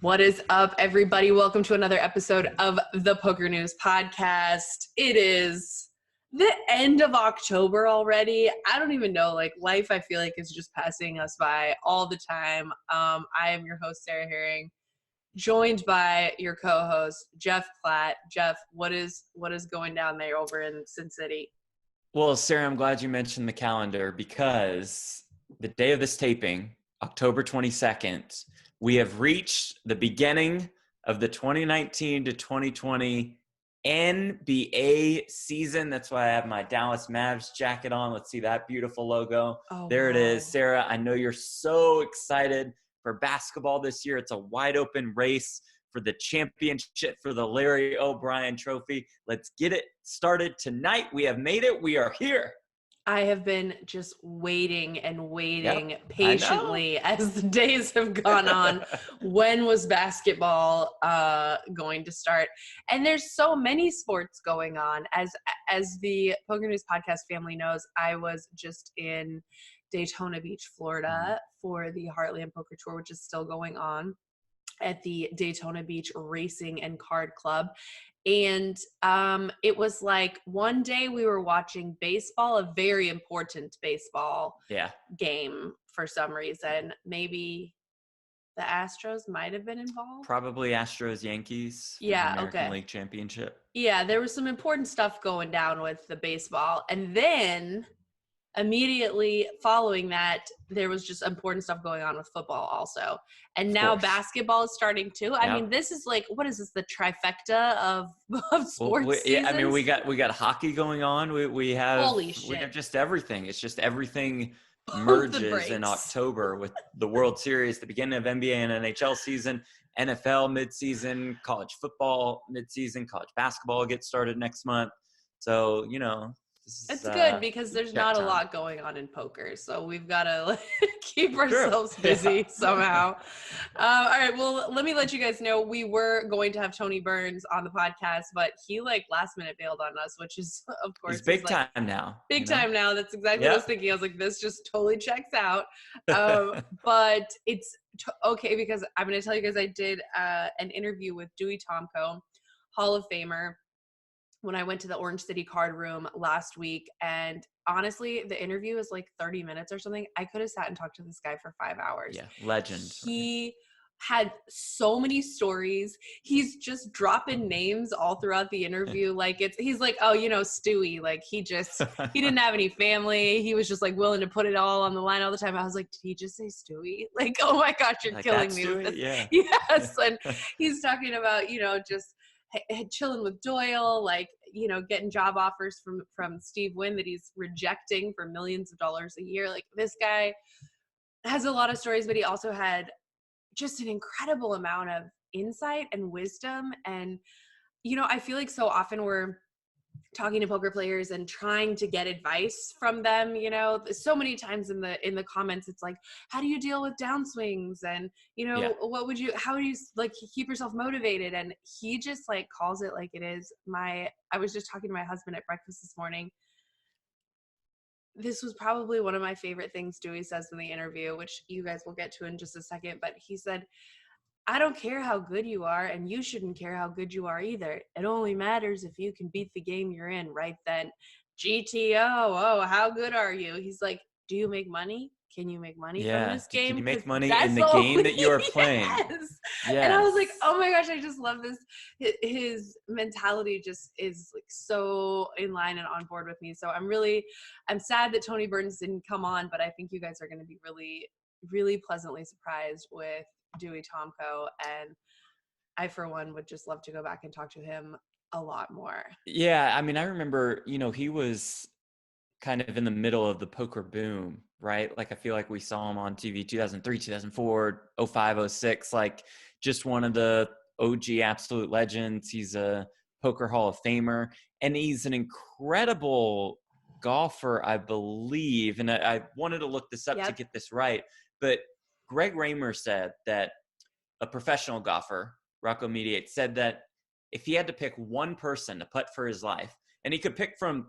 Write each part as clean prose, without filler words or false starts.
What is up, everybody? Welcome to another episode of the PokerNews podcast. It is the end of October already. I don't even know, life I feel like is just passing us by all the time. I am your host, Sarah Herring, joined by your co-host, Jeff Platt. Jeff, what is going down there over in Sin City? Well, Sarah, I'm glad you mentioned the calendar because the day of this taping, October 22nd, we have reached the beginning of the 2019 to 2020 NBA season. That's why I have my Dallas Mavs jacket on. Let's see that beautiful logo. There it is. Sarah, I know you're so excited for basketball this year. It's a wide open race for the championship, for the Larry O'Brien Trophy. Let's get it started tonight. We have made it. We are here. I have been just waiting patiently as the days have gone on. When was basketball going to start? And there's so many sports going on. As the PokerNews podcast family knows, I was just in Daytona Beach, Florida for the Heartland Poker Tour, which is still going on at the Daytona Beach Racing and Card Club. And it was like one day we were watching baseball, a very important baseball game for some reason. Maybe the Astros might have been involved. Probably Astros, Yankees. Yeah, American League Championship. Yeah, there was some important stuff going down with the baseball. And then immediately following that, there was just important stuff going on with football also. And now basketball is starting too. I mean, this is what is this, the trifecta of sports seasons? We got hockey going on. We have Holy shit. We have just everything. It's just everything merges in October with the World Series, the beginning of NBA and NHL season, NFL midseason, college football midseason, college basketball gets started next month. So, it's good because there's not a lot going on in poker, so we've got to keep ourselves busy somehow. All right, well, let me let you guys know we were going to have Tony Burns on the podcast, but he last minute bailed on us, which is, of course, he's big time now. Big time now. That's exactly what I was thinking. I was like, this just totally checks out. But it's okay because I'm going to tell you guys I did an interview with Dewey Tomko, Hall of Famer, when I went to the Orange City card room last week. And honestly, the interview was 30 minutes or something. I could have sat and talked to this guy for 5 hours. Yeah, legend. He had so many stories. He's just dropping names all throughout the interview. He's like, oh, Stewie. He didn't have any family. He was just willing to put it all on the line all the time. I was like, did he just say Stewie? Oh my gosh, you're killing me with this. Yeah. Yes. And he's talking about, just chilling with Doyle, getting job offers from Steve Wynn that he's rejecting for millions of dollars a year. This guy has a lot of stories, but he also had just an incredible amount of insight and wisdom. And, I feel like so often we're talking to poker players and trying to get advice from them, so many times in the comments, it's how do you deal with downswings? And, how do you keep yourself motivated? And he just calls it like it is. I was just talking to my husband at breakfast this morning. This was probably one of my favorite things Dewey says in the interview, which you guys will get to in just a second. But he said, I don't care how good you are, and you shouldn't care how good you are either. It only matters if you can beat the game you're in right then. GTO, oh, how good are you? He's like, do you make money? Can you make money from this game? Can you make money in the game that you are playing? Yes. And I was like, oh my gosh, I just love this. His mentality just is so in line and on board with me. So I'm sad that Tony Burns didn't come on, but I think you guys are going to be really, really pleasantly surprised with Dewey Tomko, and I for one would just love to go back and talk to him a lot more. Yeah, I remember, he was kind of in the middle of the poker boom, right? I feel like we saw him on TV 2003, 2004, 05, 06, just one of the OG absolute legends. He's a poker Hall of Famer, and he's an incredible golfer, I believe. And I wanted to look this up to get this right, but Greg Raymer said that a professional golfer, Rocco Mediate, said that if he had to pick one person to putt for his life, and he could pick from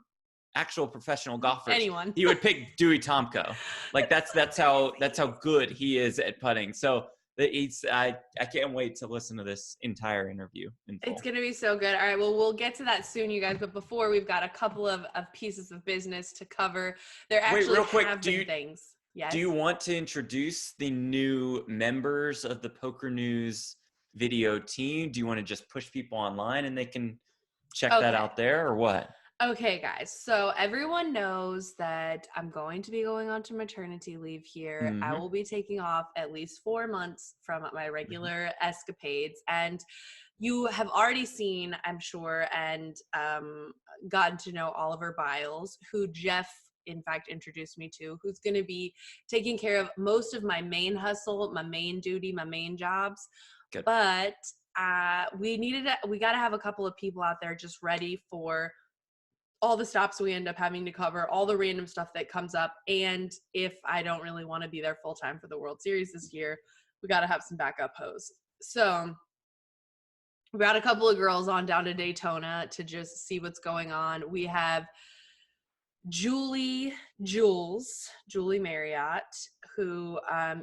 actual professional golfers, anyone, he would pick Dewey Tomko. That's how good he is at putting. So I can't wait to listen to this entire interview in full. It's going to be so good. All right. Well, we'll get to that soon, you guys. But before, we've got a couple of pieces of business to cover. There actually real quick, have been things. Yes. Do you want to introduce the new members of the PokerNews video team? Do you want to just push people online and they can check that out there, or what? Okay, guys. So everyone knows that I'm going to be going on to maternity leave here. I will be taking off at least 4 months from my regular escapades. And you have already seen, I'm sure, and gotten to know Oliver Biles, who Jeff, in fact, introduced me to, who's going to be taking care of most of my main hustle, my main duty, my main jobs. Good. But we got to have a couple of people out there just ready for all the stops we end up having to cover, all the random stuff that comes up. And if I don't really want to be there full time for the World Series this year, we got to have some backup hoes. So we got a couple of girls on down to Daytona to just see what's going on. We have Julie Marriott, who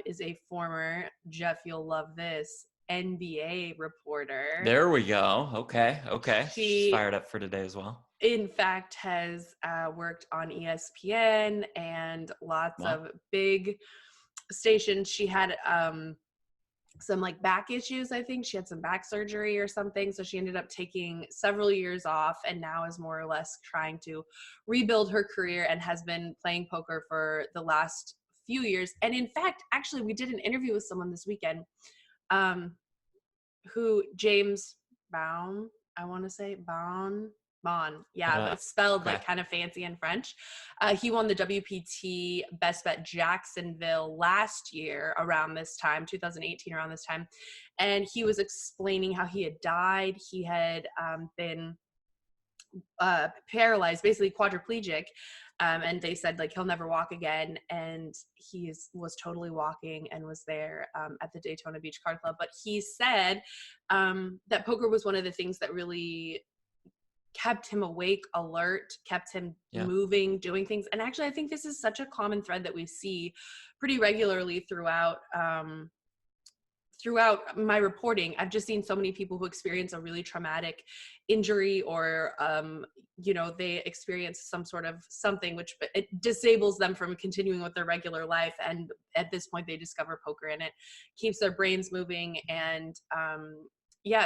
is a former, Jeff, you'll love this, NBA reporter. There we go. Okay. She's fired up for today as well. In fact, has worked on ESPN and lots of big stations. She had some like back issues. I think she had some back surgery or something. So she ended up taking several years off and now is more or less trying to rebuild her career and has been playing poker for the last few years. And in fact, actually, we did an interview with someone this weekend who James Baum, I want to say Bon. Yeah, it's spelled like kind of fancy in French. He won the WPT Best Bet Jacksonville last year around this time, 2018 around this time. And he was explaining how he had died. He had been paralyzed, basically quadriplegic. And they said like he'll never walk again. And he was totally walking and was there at the Daytona Beach Card Club. But he said that poker was one of the things that really kept him awake, alert, kept him moving, doing things. And actually, I think this is such a common thread that we see pretty regularly throughout my reporting. I've just seen so many people who experience a really traumatic injury or, they experience some sort of something which it disables them from continuing with their regular life. And at this point, they discover poker and it keeps their brains moving. And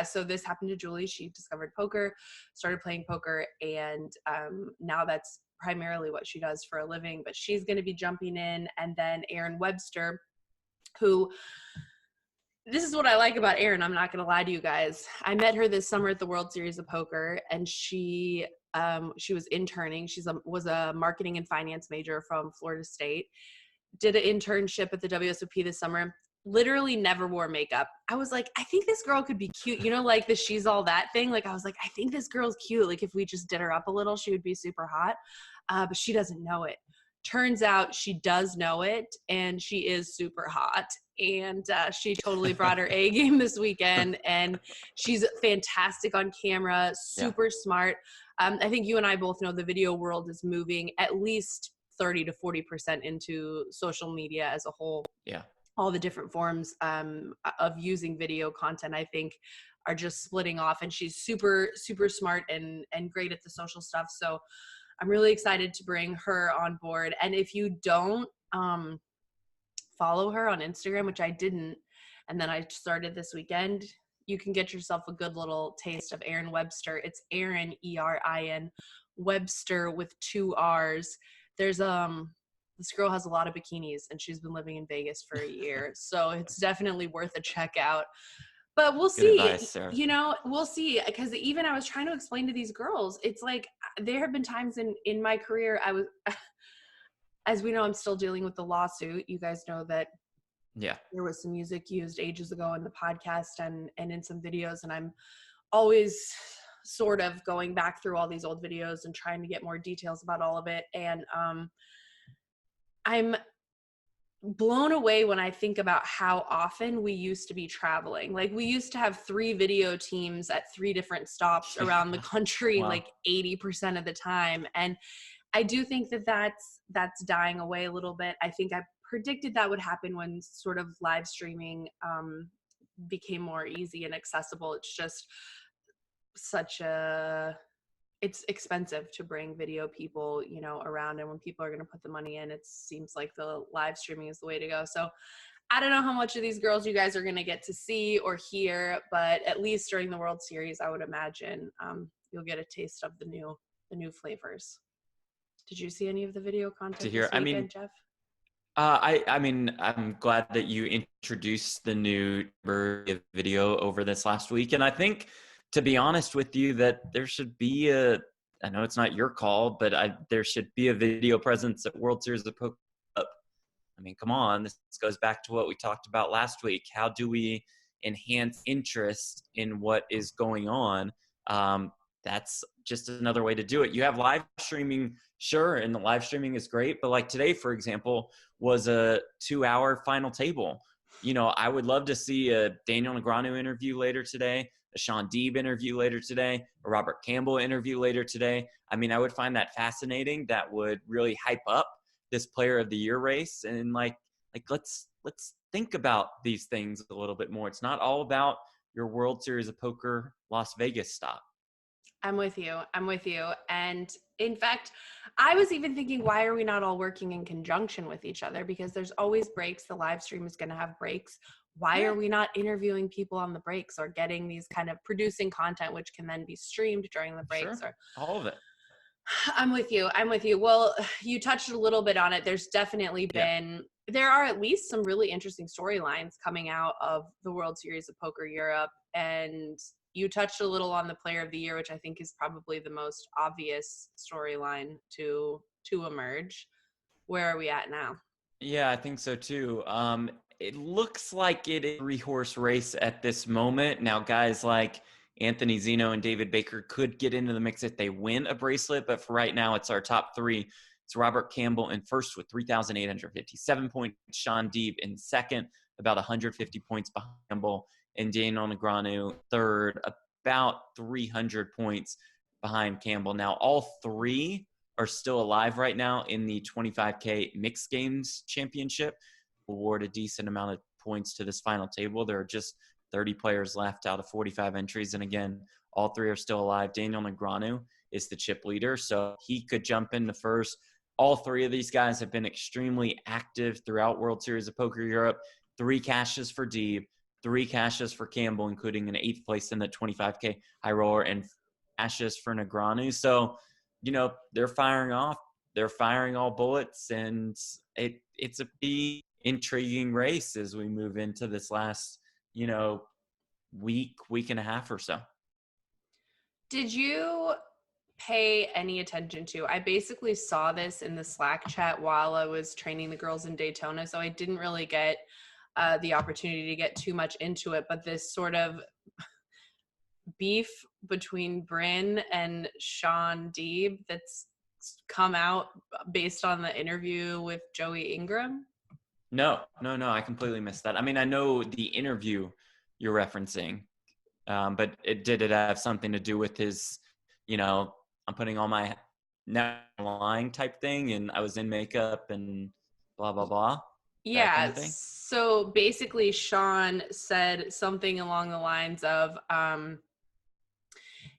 so this happened to Julie. She discovered poker, started playing poker, and now that's primarily what she does for a living. But she's going to be jumping in. And then Erin Webster, who, this is what I like about Erin. I'm not going to lie to you guys. I met her this summer at the World Series of Poker, and she was interning. She was a marketing and finance major from Florida State. Did an internship at the WSOP this summer. Literally never wore makeup. I was like, I think this girl could be cute. Like the she's all that thing. Like I was like, I think this girl's cute. Like if we just did her up a little, she would be super hot. But she doesn't know it. Turns out she does know it, and she is super hot. And she totally brought her A game this weekend, and she's fantastic on camera, super smart. I think you and I both know the video world is moving at least 30 to 40% into social media as a whole. Yeah. All the different forms of using video content, I think, are just splitting off. And she's super, super smart and great at the social stuff. So I'm really excited to bring her on board. And if you don't follow her on Instagram, which I didn't, and then I started this weekend, you can get yourself a good little taste of Erin Webster. It's Erin, E-R-I-N, Webster with 2 R's. There's this girl has a lot of bikinis, and she's been living in Vegas for a year. So it's definitely worth a check out. But we'll see. Advice, we'll see. Because even I was trying to explain to these girls, it's like there have been times in my career as we know, I'm still dealing with the lawsuit. You guys know that there was some music used ages ago in the podcast and in some videos. And I'm always sort of going back through all these old videos and trying to get more details about all of it. And I'm blown away when I think about how often we used to be traveling. Like we used to have 3 video teams at 3 different stops around the country, like 80% of the time. And I do think that that's dying away a little bit. I think I predicted that would happen when sort of live streaming became more easy and accessible. It's just it's expensive to bring video people, you know, around. And when people are going to put the money in, it seems like the live streaming is the way to go. So I don't know how much of these girls you guys are going to get to see or hear, but at least during the World Series, I would imagine you'll get a taste of the new flavors. Did you see any of the video content this weekend, Jeff? I mean, I'm glad that you introduced the new video over this last week. And I think, to be honest with you, that there should be I know it's not your call, but there should be a video presence at World Series of Poker. I mean, come on, this goes back to what we talked about last week. How do we enhance interest in what is going on? That's just another way to do it. You have live streaming, sure, and the live streaming is great, but like today, for example, was a 2-hour final table. You know, I would love to see a Daniel Negreanu interview later today, a Shaun Deeb interview later today, a Robert Campbell interview later today. I mean, I would find that fascinating. That would really hype up this Player of the Year race. And like let's think about these things a little bit more. It's not all about your World Series of Poker Las Vegas stop. I'm with you. And in fact, I was even thinking, why are we not all working in conjunction with each other? Because there's always breaks. The live stream is going to have breaks. Why are we not interviewing people on the breaks, or getting these kind of producing content, which can then be streamed during the breaks? Sure. All of it. I'm with you. Well, you touched a little bit on it. There's definitely there are at least some really interesting storylines coming out of the World Series of Poker Europe. And you touched a little on the Player of the Year, which I think is probably the most obvious storyline to emerge. Where are we at now? Yeah, I think so too. It looks like it is a 3-horse race at this moment. Now, guys like Anthony Zeno and David Baker could get into the mix if they win a bracelet, but for right now, it's our top 3. It's Robert Campbell in first with 3,857 points, Shaun Deeb in second, about 150 points behind Campbell, and Daniel Negreanu third, about 300 points behind Campbell. Now, all 3 are still alive right now in the 25K Mixed Games Championship. Award a decent amount of points to this final table. There are just 30 players left out of 45 entries. And again, all 3 are still alive. Daniel Negreanu is the chip leader, so he could jump into first. All 3 of these guys have been extremely active throughout World Series of Poker Europe. 3 cashes for Deeb, 3 cashes for Campbell, including an 8th place in the 25K high roller, and cashes for Negreanu. So, you know, they're firing off. They're firing all bullets, and it's a big, intriguing race as we move into this last, you know, week and a half or so. Did you pay any attention to? I basically saw this in the Slack chat while I was training the girls in Daytona, so I didn't really get the opportunity to get too much into it, but this sort of beef between Bryn and Shaun Deeb that's come out based on the interview with Joey Ingram? No, I completely missed that. I mean, I know the interview you're referencing, but did it have something to do with his, you know, I'm putting all my net line type thing, and I was in makeup and blah, blah, blah? Yeah. Kind of thing? So basically Shaun said something along the lines of,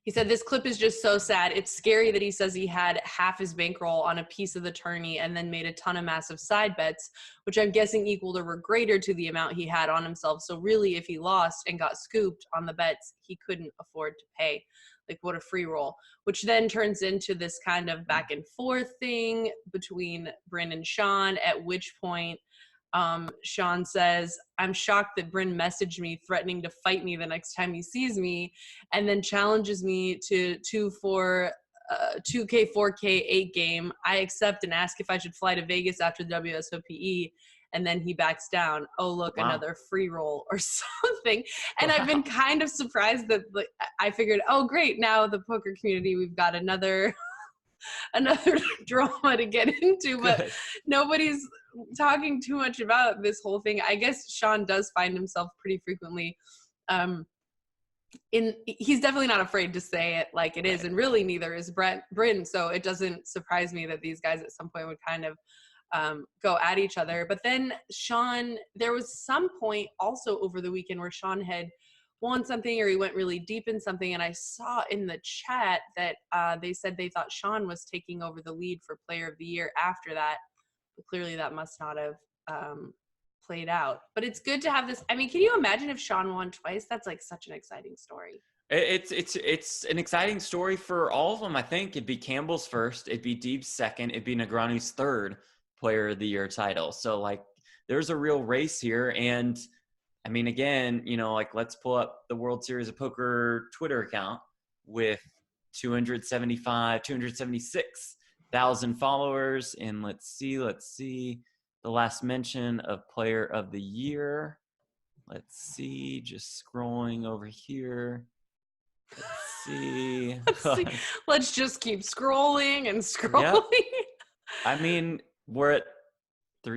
he said, this clip is just so sad. It's scary that he says he had half his bankroll on a piece of the tourney and then made a ton of massive side bets, which I'm guessing equaled or were greater to the amount he had on himself. So really, if he lost and got scooped on the bets, he couldn't afford to pay. Like, what a free roll, which then turns into this kind of back and forth thing between Bryn and Shaun, at which point Shaun says, I'm shocked that Bryn messaged me threatening to fight me the next time he sees me, and then challenges me to 2K, 4K, 8 game. I accept and ask if I should fly to Vegas after the WSOP-E, and then he backs down. Oh, look, wow. Another free roll or something. And wow. I've been kind of surprised that, like, I figured, oh, great, now the poker community, we've got another drama to get into, but good. Nobody's talking too much about this whole thing. I guess Shaun does find himself pretty frequently he's definitely not afraid to say it like it is, and really neither is Bryn, so it doesn't surprise me that these guys at some point would kind of go at each other. But then Shaun, there was some point also over the weekend where Shaun had won something or he went really deep in something. And I saw in the chat that they said they thought Shaun was taking over the lead for Player of the Year after that. But clearly that must not have played out. But it's good to have this. I mean, can you imagine if Shaun won twice? That's like such an exciting story. It's an exciting story for all of them. I think it'd be Campbell's first, it'd be Deeb's second, it'd be Negreanu's third Player of the Year title. So like there's a real race here. And I mean, again, you know, like let's pull up the World Series of Poker Twitter account with 276,000 followers. And let's see the last mention of Player of the Year. Let's see, just scrolling over here. Let's see. Let's just keep scrolling and scrolling. Yep. I mean, we're at 4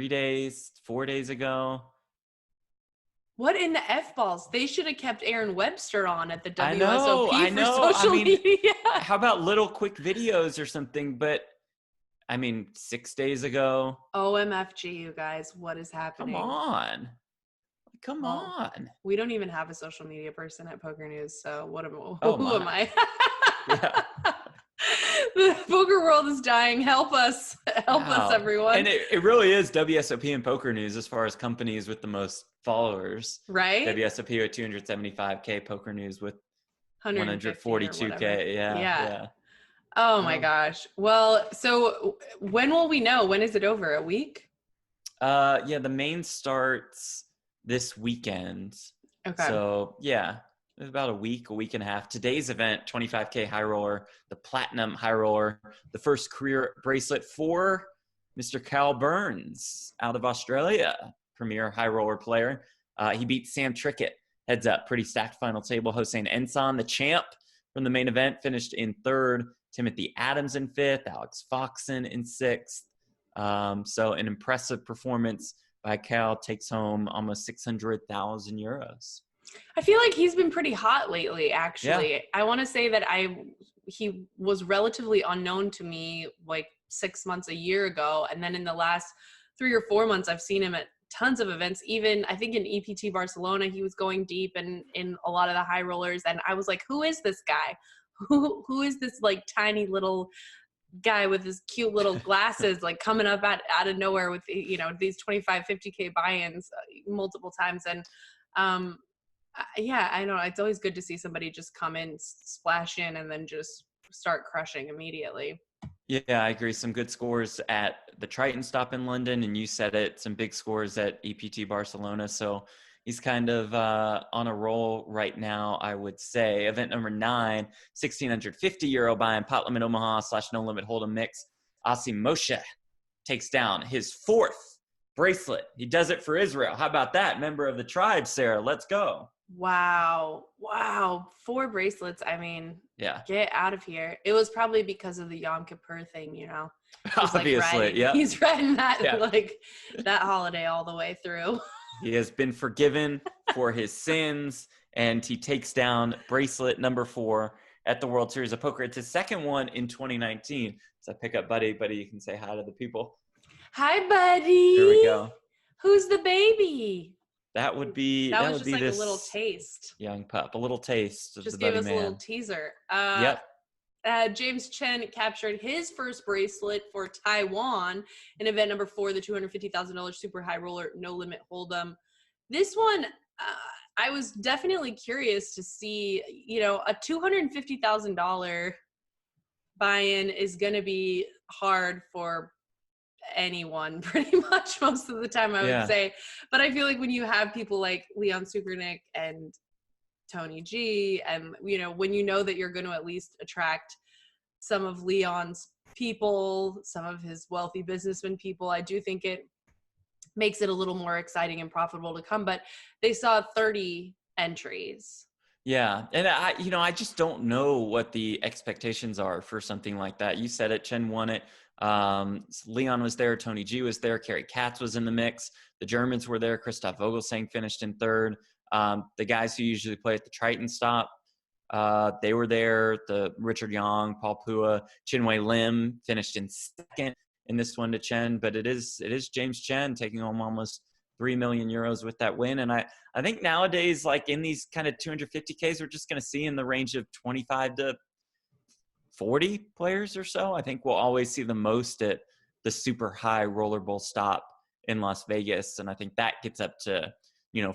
days ago. What in the F balls? They should have kept Aaron Webster on at the WSOP I know. for social media. How about little quick videos or something? But I mean, 6 days ago. OMFG, you guys, what is happening? Come on. We don't even have a social media person at PokerNews, so who am I? Yeah. The poker world is dying. Help us, everyone. And it really is WSOP and PokerNews as far as companies with the most followers. Right? WSOP with 275K, PokerNews with 142K. Yeah. Oh my gosh. Well, so when will we know? When is it over? A week? Yeah, the main starts this weekend. Okay. So yeah, it's about a week and a half. Today's event, 25K high roller, the platinum high roller, the first career bracelet for Mr. Cal Burns out of Australia, premier high roller player. He beat Sam Trickett, heads up, pretty stacked final table. Hossein Ensan, the champ from the main event, finished in third. Timothy Adams in fifth, Alex Foxen in sixth. So an impressive performance by Cal, takes home almost 600,000 euros. I feel like he's been pretty hot lately, actually. Yeah. I want to say that he was relatively unknown to me like 6 months, a year ago. And then in the last 3 or 4 months, I've seen him at tons of events. Even I think in EPT Barcelona, he was going deep and in a lot of the high rollers. And I was like, who is this guy? Who is this like tiny little guy with his cute little glasses like coming up out of nowhere with, you know, these 25, 50K buy-ins multiple times. And yeah, I know it's always good to see somebody just come in, splash in, and then just start crushing immediately. Yeah, I agree. Some good scores at the Triton stop in London, and you said it, some big scores at EPT Barcelona. So he's kind of on a roll right now, I would say. Event number 9, 1,650 euro buy-in, pot limit Omaha / no limit hold'em mix. Asim Moshe takes down his 4th bracelet. He does it for Israel. How about that? Member of the tribe, Sarah. Let's go. Wow. 4 bracelets. I mean, yeah, get out of here. It was probably because of the Yom Kippur thing, you know. Obviously, yeah. He's riding that like that holiday all the way through. He has been forgiven for his sins, and he takes down bracelet number 4 at the World Series of Poker. It's his second one in 2019. So I pick up Buddy. Buddy, you can say hi to the people. Hi, Buddy. There we go. Who's the baby? That would be just like a little taste. Young pup, a little taste of just the gave Buddy us man. A little teaser. Yep. James Chen captured his first bracelet for Taiwan in event number 4, the $250,000 super high roller no limit hold'em. This one, I was definitely curious to see. You know, a $250,000 buy-in is going to be hard for anyone pretty much most of the time, I would say. But I feel like when you have people like Leon Sukernick and Tony G, and you know, when you know that you're going to at least attract some of Leon's people, some of his wealthy businessman people, I do think it makes it a little more exciting and profitable to come. But they saw 30 entries. Yeah. And I just don't know what the expectations are for something like that. You said it, Chen won it. Leon was there, Tony G was there, Kerry Katz was in the mix, the Germans were there, Christoph Vogelsang finished in third. The guys who usually play at the Triton stop, they were there. The Richard Young, Paul Pua, Chinwei Lim finished in second. in this one to Chen, but it is James Chen taking home almost 3 million euros with that win. And I think nowadays, like in these kind of 250Ks, we're just going to see in the range of 25 to 40 players or so. I think we'll always see the most at the super high roller bowl stop in Las Vegas. And I think that gets up to,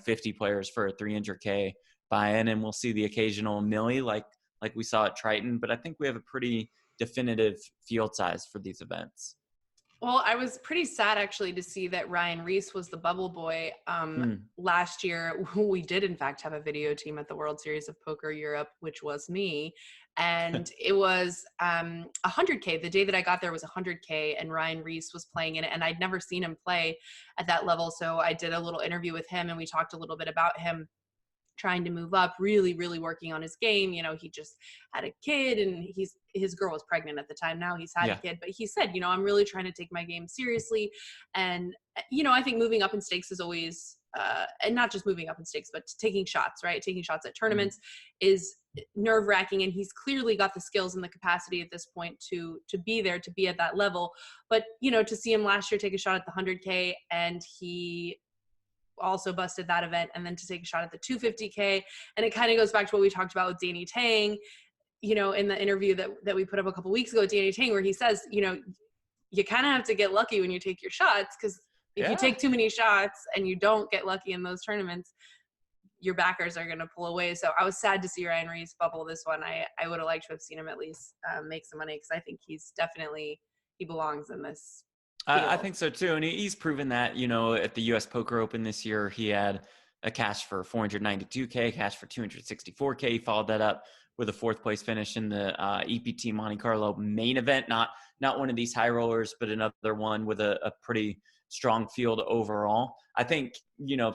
50 players for a 300K buy-in. And we'll see the occasional milli like we saw at Triton. But I think we have a pretty definitive field size for these events. Well, I was pretty sad actually to see that Ryan Reese was the bubble boy last year. We did in fact have a video team at the World Series of Poker Europe, which was me. And it was 100K. The day that I got there was 100K, and Ryan Reese was playing in it. And I'd never seen him play at that level. So I did a little interview with him, and we talked a little bit about him trying to move up, really, really working on his game. He just had a kid, and his girl was pregnant at the time. Now he's had a kid, but he said, I'm really trying to take my game seriously. And, I think moving up in stakes is always, and not just moving up in stakes, but taking shots, right? Taking shots at tournaments is nerve wracking. And he's clearly got the skills and the capacity at this point to be there, to be at that level. But, to see him last year take a shot at the 100K, and he also busted that event, and then to take a shot at the 250K. And it kind of goes back to what we talked about with Danny Tang, in the interview that we put up a couple weeks ago with Danny Tang, where he says, you kind of have to get lucky when you take your shots, because if you take too many shots and you don't get lucky in those tournaments, your backers are going to pull away. So I was sad to see Ryan Reese bubble this one. I would have liked to have seen him at least make some money, because I think he belongs in this. I think so too. And he's proven that, at the US Poker Open this year, he had a cash for 492K, cash for 264K. He followed that up with a 4th place finish in the EPT Monte Carlo main event. Not one of these high rollers, but another one with a pretty strong field overall. I think,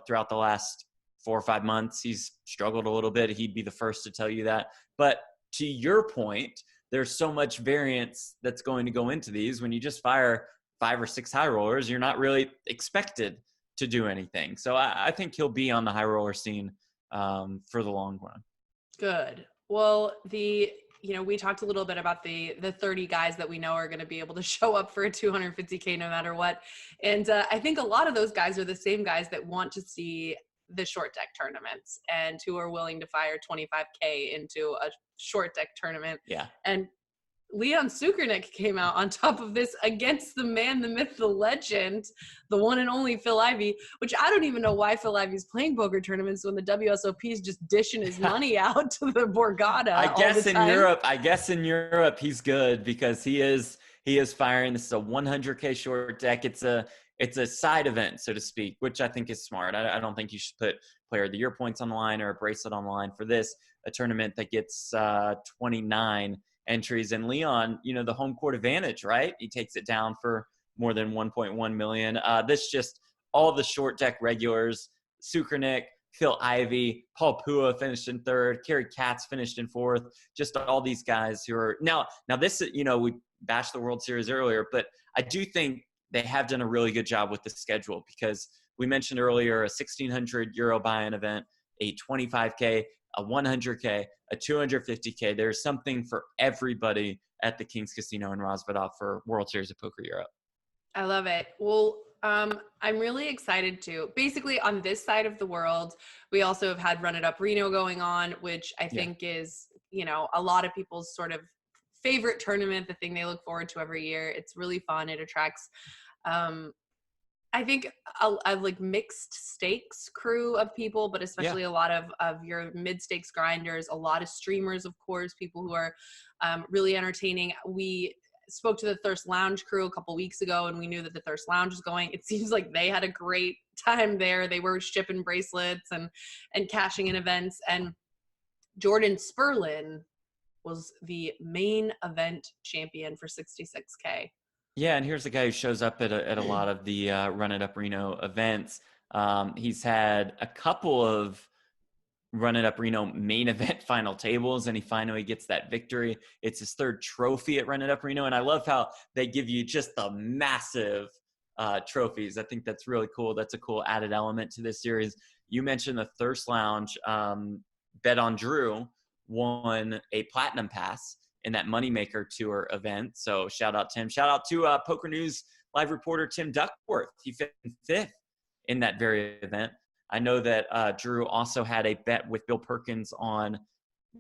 throughout the last 4 or 5 months, he's struggled a little bit. He'd be the first to tell you that. But to your point, there's so much variance that's going to go into these. When you just fire 5 or 6 high rollers, you're not really expected to do anything. So I think he'll be on the high roller scene for the long run. Good. Well, we talked a little bit about the 30 guys that we know are going to be able to show up for a 250K no matter what. And I think a lot of those guys are the same guys that want to see the short deck tournaments and who are willing to fire 25K into a short deck tournament. Yeah. And Leon Sukernick came out on top of this against the man, the myth, the legend, the one and only Phil Ivey, which I don't even know why Phil Ivey's playing poker tournaments when the WSOP is just dishing his money out to the Borgata. I guess in Europe he's good, because he is firing. This is a 100K short deck. It's a side event, so to speak, which I think is smart. I don't think you should put player of the year points on the line or a bracelet on the line for this, a tournament that gets 29 entries. And Leon, the home court advantage, right? He takes it down for more than 1.1 million. This just all the short deck regulars: Sukernick, Phil Ivey, Paul Pua finished in 3rd, Kerry Katz finished in 4th. Just all these guys who are now this, we bashed the World Series earlier, but I do think they have done a really good job with the schedule, because we mentioned earlier a 1,600 euro buy-in event, a 25K, a 100K, a 250K. There's something for everybody at the King's Casino in Rosvadov for World Series of Poker Europe. I love it. Well, I'm really excited to. Basically, on this side of the world, we also have had Run It Up Reno going on, which I think is, a lot of people's sort of favorite tournament, the thing they look forward to every year. It's really fun. It attracts I think a like mixed stakes crew of people, but especially a lot of your mid stakes grinders, a lot of streamers, of course, people who are really entertaining. We spoke to the Thirst Lounge crew a couple weeks ago, and we knew that the Thirst Lounge was going. It seems like they had a great time there. They were shipping bracelets and cashing in events. And Jordan Sperlin was the main event champion for 66K. Yeah, and here's the guy who shows up at a lot of the Run It Up Reno events. He's had a couple of Run It Up Reno main event final tables, and he finally gets that victory. It's his 3rd trophy at Run It Up Reno, and I love how they give you just the massive trophies. I think that's really cool. That's a cool added element to this series. You mentioned the Thirst Lounge. Bet on Drew won a platinum pass in that Moneymaker Tour event. So shout out to him. Shout out to Poker News live reporter Tim Duckworth. He finished 5th in that very event. I know that Drew also had a bet with Bill Perkins on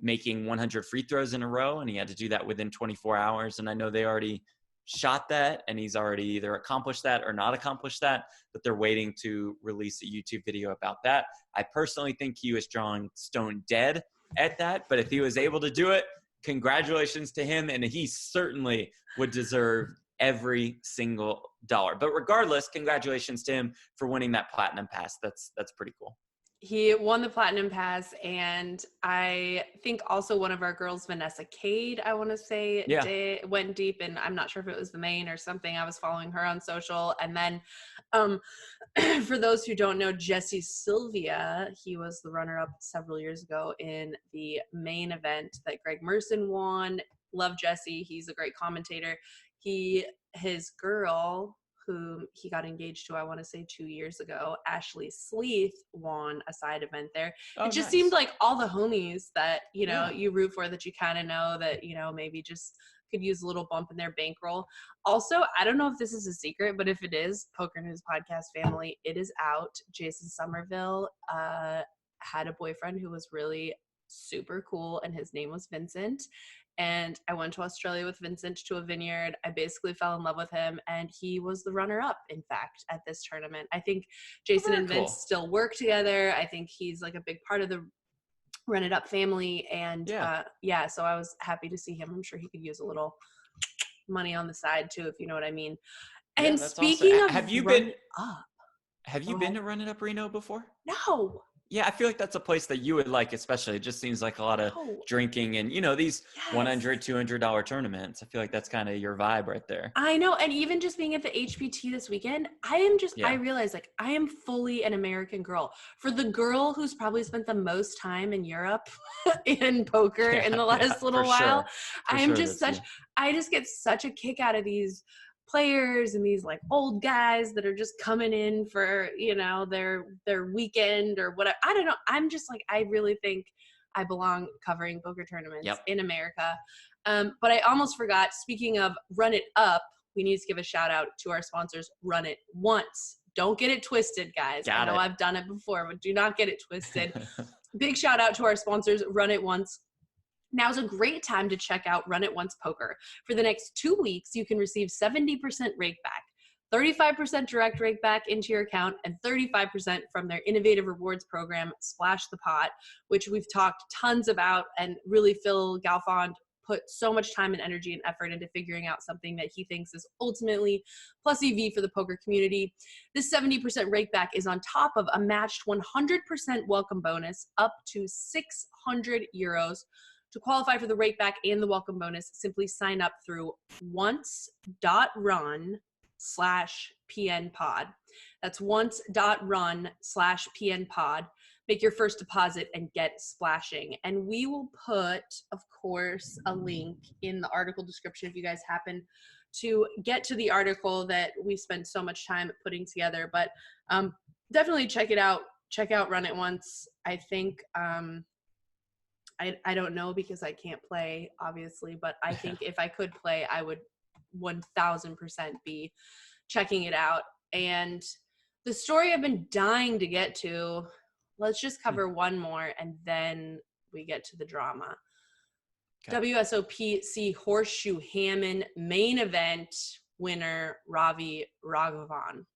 making 100 free throws in a row, and he had to do that within 24 hours. And I know they already shot that, and he's already either accomplished that or not accomplished that, but they're waiting to release a YouTube video about that. I personally think he was drawing stone dead at that, but if he was able to do it, congratulations to him, and he certainly would deserve every single dollar. But regardless, congratulations to him for winning that Platinum Pass. That's pretty cool. He won the Platinum Pass, and I think also one of our girls, Vanessa Cade, I want to say, went deep, and I'm not sure if it was the main or something. I was following her on social. And then for those who don't know, Jesse Sylvia, he was the runner-up several years ago in the main event that Greg Merson won. Love Jesse. He's a great commentator. His girl, whom he got engaged to, I want to say 2 years ago, Ashley Sleeth, won a side event there. It just seemed like all the homies that, you root for, that you kind of know that, maybe just could use a little bump in their bankroll. Also, I don't know if this is a secret, but if it is, Poker News podcast family, it is out. Jason Somerville had a boyfriend who was really super cool, and his name was Vincent. And I went to Australia with Vincent to a vineyard. I basically fell in love with him, and he was the runner-up, in fact, at this tournament. I think Jason and Vince still work together. I think he's like a big part of the Run It Up family. And so I was happy to see him. I'm sure he could use a little money on the side too, if you know what I mean. Yeah, and speaking awesome. Of have you been to Run It Up Reno before? No. Yeah, I feel like that's a place that you would like, especially. It just seems like a lot of drinking and, these $100, $200 tournaments. I feel like that's kind of your vibe right there. I know. And even just being at the HPT this weekend, I realize like I am fully an American girl. For the girl who's probably spent the most time in Europe in poker in the last little while, I just get such a kick out of these players and these like old guys that are just coming in for their weekend or whatever. I don't know. I'm just like, I really think I belong covering poker tournaments in America. But I almost forgot, speaking of Run It Up, we need to give a shout out to our sponsors, Run It Once. Don't get it twisted, guys. I know I've done it before, but do not get it twisted. Big shout out to our sponsors, Run It Once. Now's a great time to check out Run It Once Poker. For the next 2 weeks, you can receive 70% rake back, 35% direct rake back into your account, and 35% from their innovative rewards program, Splash the Pot, which we've talked tons about, and really Phil Galfond put so much time and energy and effort into figuring out something that he thinks is ultimately plus EV for the poker community. This 70% rake back is on top of a matched 100% welcome bonus up to 600 euros. To qualify for the rake back and the welcome bonus, simply sign up through once.run/PNPod. That's once.run/PNPod. Make your first deposit and get splashing. And we will put, of course, a link in the article description if you guys happen to get to the article that we spent so much time putting together. But definitely check it out. Check out Run It Once. I think I don't know because I can't play, obviously, but I think if I could play, I would 1000% be checking it out. And the story I've been dying to get to, let's just cover one more and then we get to the drama. Okay. WSOP-C Horseshoe Hammond main event winner, Ravi Raghavan.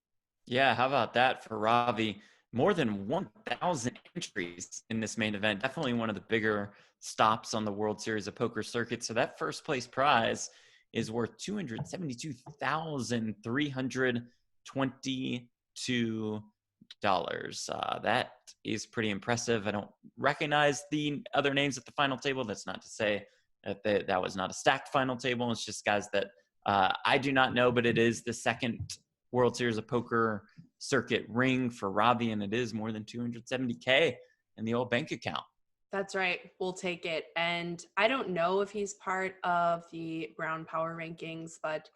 Yeah, how about that for Ravi? More than 1,000 entries in this main event. Definitely one of the bigger stops on the World Series of Poker circuit. So that first place prize is worth $272,322. That is pretty impressive. I don't recognize the other names at the final table. That's not to say that that was not a stacked final table. It's just guys that I do not know, but it is the second World Series of Poker circuit ring for Ravi, and it is more than $270K in the old bank account. That's right. We'll take it. And I don't know if he's part of the Brown Power rankings, but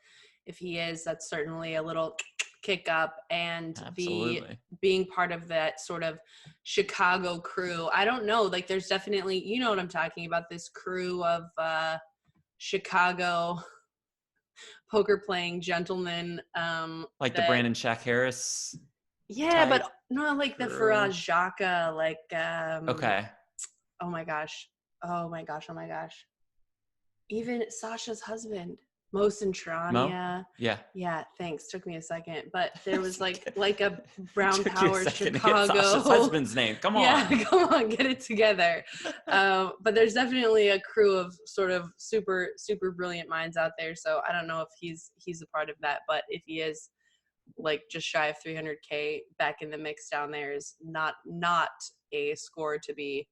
if he is, that's certainly a little kick up. And being part of that sort of Chicago crew, I don't know, like there's definitely, you know what I'm talking about, this crew of Chicago poker playing gentlemen. Like the Brandon Shack Harris. Yeah, but not like the girl. Faraz Jaka, like Okay. Oh my gosh. Even Sasha's husband, Mohsen Trania. Yeah. Yeah, thanks. Took me a second. But there was like a Brown Took Power you a second Chicago. to get Sasha's husband's name. Come on. Yeah, come on, get it together. But there's definitely a crew of sort of super, super brilliant minds out there. So I don't know if he's a part of that, but if he is, like just shy of 300K back in the mix down there is not a score to be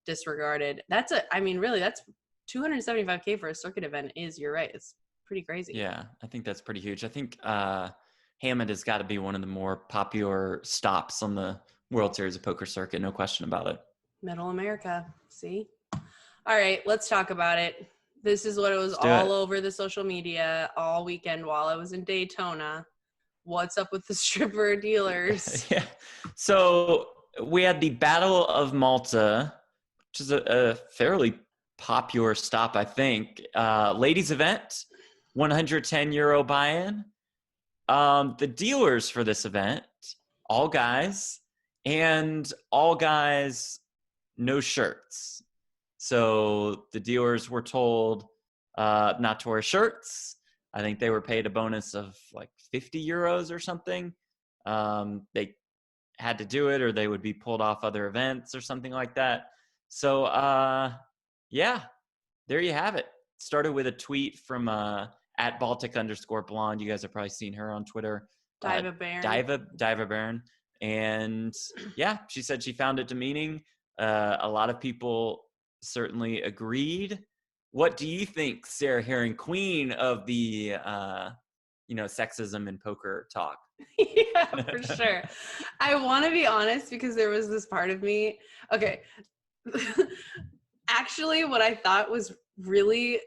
disregarded. That's 275K for a circuit event you're right. It's pretty crazy. Yeah, I think that's pretty huge. I think Hammond has got to be one of the more popular stops on the World Series of Poker circuit. No question about it. Middle America. See? All right, let's talk about it. This is what it was all over the social media all weekend while I was in Daytona. What's up with the stripper dealers? Yeah. So we had the Battle of Malta, which is a fairly popular stop, I think. Ladies event, €110 buy-in. The dealers for this event, all guys, and all guys, no shirts. So the dealers were told not to wear shirts. I think they were paid a bonus of like €50 or something. They had to do it or they would be pulled off other events or something like that. So, yeah, there you have it. Started with a tweet from at Baltic_blonde. You guys have probably seen her on Twitter. Diva Baron. Diva Baron. And yeah, she said she found it demeaning. A lot of people certainly agreed. What do you think, Sarah Herring, queen of the, sexism in poker talk? Yeah, for sure. I want to be honest because there was this part of me. Okay. Actually, what I thought was really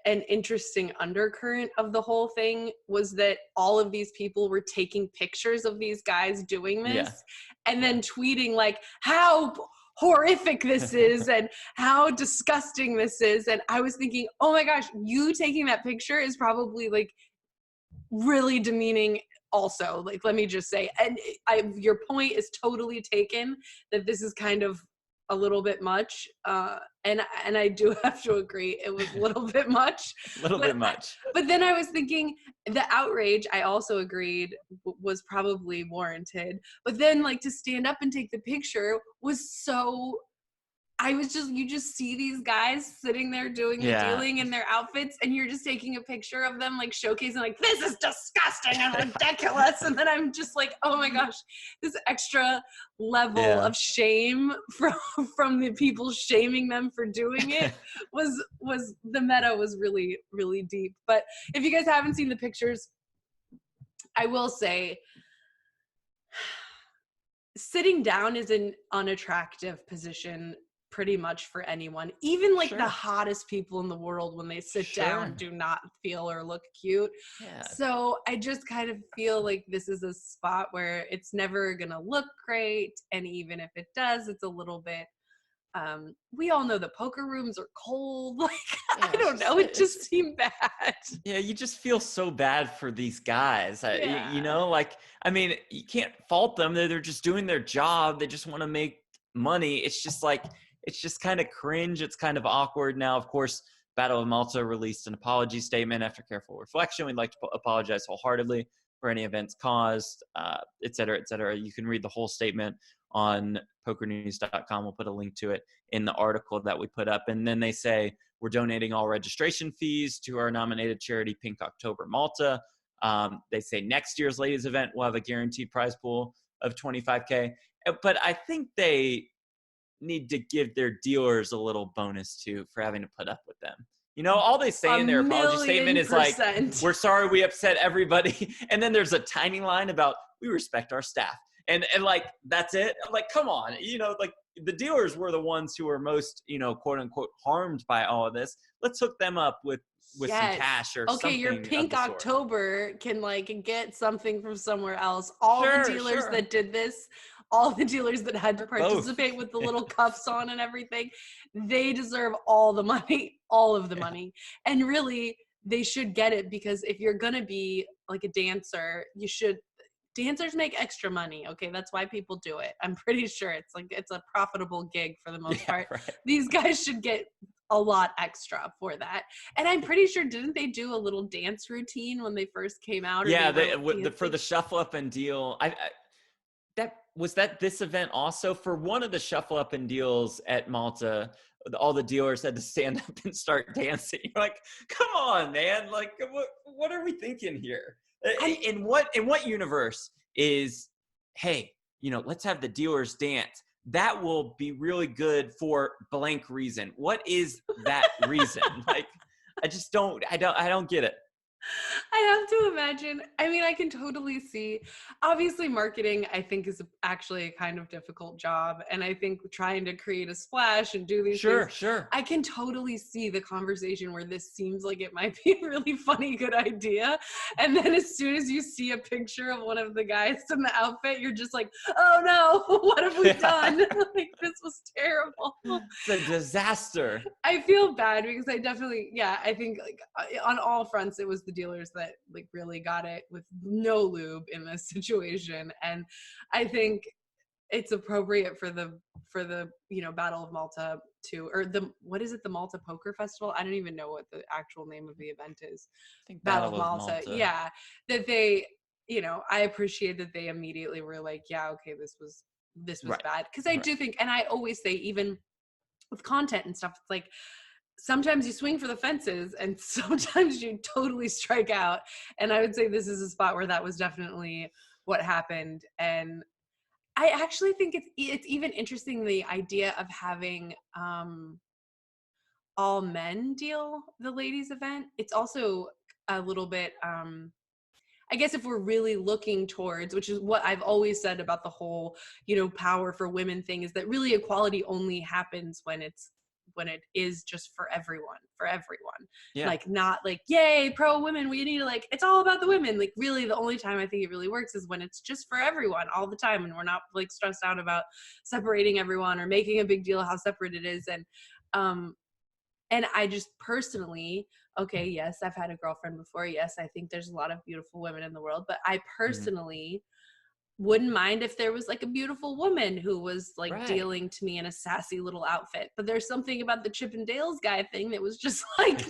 an interesting undercurrent of the whole thing was that all of these people were taking pictures of these guys doing this and then tweeting like how horrific this is and how disgusting this is. And I was thinking, oh my gosh, you taking that picture is probably like really demeaning also. Like, let me just say, and your point is totally taken that this is kind of a little bit much. And I do have to agree, it was a little bit much. But then I was thinking the outrage, I also agreed, was probably warranted. But then like to stand up and take the picture was so, you just see these guys sitting there doing the dealing in their outfits and you're just taking a picture of them like showcasing like, this is disgusting and ridiculous. And then I'm just like, oh my gosh, this extra level of shame from the people shaming them for doing it was the meta was really, really deep. But if you guys haven't seen the pictures, I will say sitting down is an unattractive position pretty much for anyone. Even like the hottest people in the world, when they sit down, do not feel or look cute. So I just kind of feel like this is a spot where it's never gonna look great, and even if it does, it's a little bit we all know the poker rooms are cold. Like, I don't know. It just seemed bad. Yeah, you just feel so bad for these guys. Like, I mean, you can't fault them. They're just doing their job. They just want to make money. It's just like, it's just kind of cringe. It's kind of awkward. Now, of course, Battle of Malta released an apology statement after careful reflection. We'd like to apologize wholeheartedly for any events caused, et cetera, et cetera. You can read the whole statement on PokerNews.com. We'll put a link to it in the article that we put up. And then they say, we're donating all registration fees to our nominated charity, Pink October Malta. They say next year's ladies event will have a guaranteed prize pool of $25K. But I think they need to give their dealers a little bonus too for having to put up with them. You know, all they say in their apology statement is like, we're sorry we upset everybody. And then there's a tiny line about, we respect our staff. And like, that's it. I'm like, come on, like the dealers were the ones who were most, quote unquote, harmed by all of this. Let's hook them up with some cash or something. Okay, your Pink October can like get something from somewhere else. All the dealers that did this, all the dealers that had to Both. participate with the little cuffs on and everything, they deserve all the money, all of the money. And really, they should get it, because if you're going to be like a dancer, dancers make extra money. Okay. That's why people do it. I'm pretty sure it's a profitable gig for the most part. Right. These guys should get a lot extra for that. And I'm pretty sure, didn't they do a little dance routine when they first came out? Yeah. For the shuffle up and deal. That this event also, for one of the shuffle up and deals at Malta, all the dealers had to stand up and start dancing. You're like, come on, man. Like, what are we thinking here? In what universe is, hey, let's have the dealers dance. That will be really good for blank reason. What is that reason? Like, I don't get it. I have to imagine. I mean, I can totally see. Obviously, marketing, I think, is actually a kind of difficult job. And I think trying to create a splash and do these things, Sure. I can totally see the conversation where this seems like it might be a really funny, good idea. And then as soon as you see a picture of one of the guys in the outfit, you're just like, oh no, what have we done? Like, this was terrible. It's a disaster. I feel bad because I definitely, I think like on all fronts, it was the dealers that like really got it with no lube in this situation. And I think it's appropriate for the Battle of Malta the Malta Poker Festival. I don't even know what the actual name of the event is. I think Battle of Malta. Yeah. That they, I appreciate that they immediately were like, yeah, okay, this was right. Bad. Cause I do think, and I always say, even with content and stuff, it's like, sometimes you swing for the fences and sometimes you totally strike out. And I would say this is a spot where that was definitely what happened. And I actually think it's even interesting, the idea of having all men deal the ladies event. It's also a little bit, I guess if we're really looking towards, which is what I've always said about the whole, power for women thing, is that really equality only happens when it is just for everyone. Yeah. Like, not like, yay, pro women, we need to, like, it's all about the women. Like, really, the only time I think it really works is when it's just for everyone all the time, and we're not like stressed out about separating everyone or making a big deal how separate it is. And I just personally, okay, yes, I've had a girlfriend before. Yes, I think there's a lot of beautiful women in the world, but I personally wouldn't mind if there was like a beautiful woman who was like dealing to me in a sassy little outfit. But there's something about the Chip and Dale's guy thing that was just like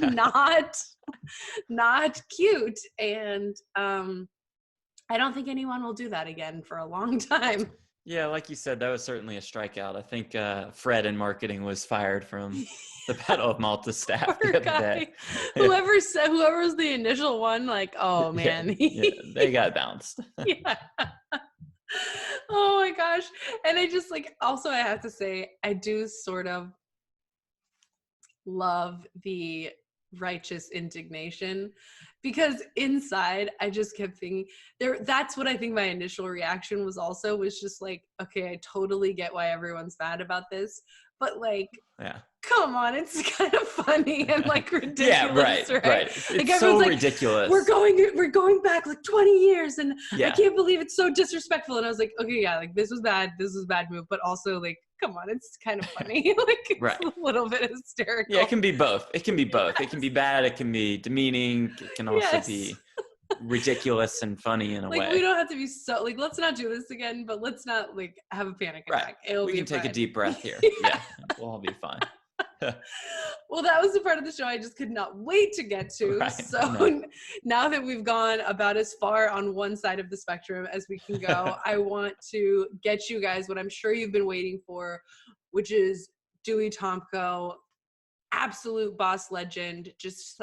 not cute. And I don't think anyone will do that again for a long time. Yeah, like you said, that was certainly a strikeout. I think Fred in marketing was fired from the Battle of Malta staff the other day. Yeah. Whoever was the initial one, like, oh man, they got bounced. Yeah. Oh my gosh. And I just like, also I have to say, I do sort of love the righteous indignation, because inside I just kept thinking that's what I think my initial reaction was just like, okay, I totally get why everyone's mad about this, but like, come on, it's kind of funny and like ridiculous, right? It's like, so like, ridiculous. We're going back like 20 years and I can't believe it's so disrespectful. And I was like, okay, like this was bad move, but also like, come on, it's kind of funny. Like, it's a little bit hysterical. Yeah, it can be both. It can be bad, it can be demeaning, it can also be ridiculous and funny in a way. Like, we don't have to be so, like, let's not do this again, but let's not like have a panic attack. We can take a deep breath here. We'll all be fine. Well, that was the part of the show I just could not wait to get to. So now that we've gone about as far on one side of the spectrum as we can go, I want to get you guys what I'm sure you've been waiting for, which is Dewey Tomko, absolute boss legend. Just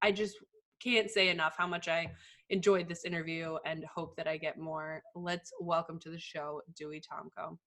I just can't say enough how much I enjoyed this interview and hope that I get more. Let's welcome to the show, Dewey Tomko.